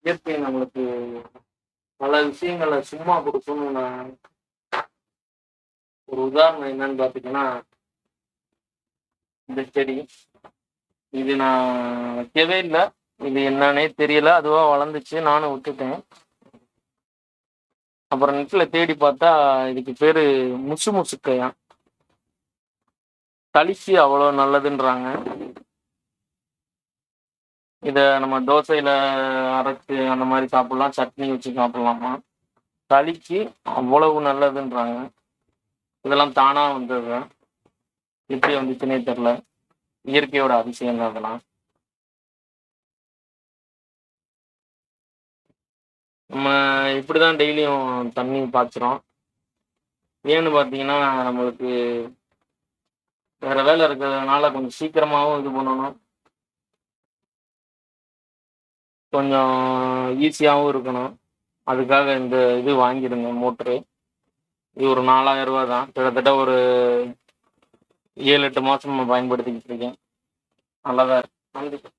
இயற்கை நம்மளுக்கு பல விஷயங்கள சும்மா குடுக்கும்னு நான் ஒரு உதாரணம் என்னன்னு பார்த்தீங்கன்னா, இந்த செடி. இது நான் வைக்கவே இல்ல. இது என்னான்னே தெரியல. அதுவா வளர்ந்துச்சு. நானும் விட்டுட்டேன். அப்புறம் நெட்ல தேடி பார்த்தா, இதுக்கு பேரு முசு முசுக்கையாம். சளிக்கு அவ்வளோ நல்லதுன்றாங்க. இத நம்ம தோசையில அரைச்சு அந்த மாரி சாப்பிடலாம். சட்னி வச்சு சாப்பிடலாமா. சளிக்கு அவ்வளவு நல்லதுன்றாங்க. இதெல்லாம் தானா வந்தது தான். எப்படி வந்துச்சுன்னே தெரியல. இயற்கையோட அதிசயம் தான் அதெல்லாம். நம்ம இப்படிதான் டெய்லியும் தண்ணி பாய்ச்சுறோம். ஏன்னு பார்த்தீங்கன்னா, நம்மளுக்கு வேற வேலை இருக்கிறதுனால கொஞ்சம் சீக்கிரமாவும் இது பண்ணணும். கொஞ்சம் ஈஸியாவும் இருக்கணும். அதுக்காக இந்த இது வாங்கியிருந்தேன் மோட்டரு. இது ஒரு ரூ. 4000 தான். கிட்டத்தட்ட ஒரு 7, 8 மாசமா பயன்படுத்திக்கிட்டு இருக்கேன். நல்லா தான் இருக்கு. நன்றி.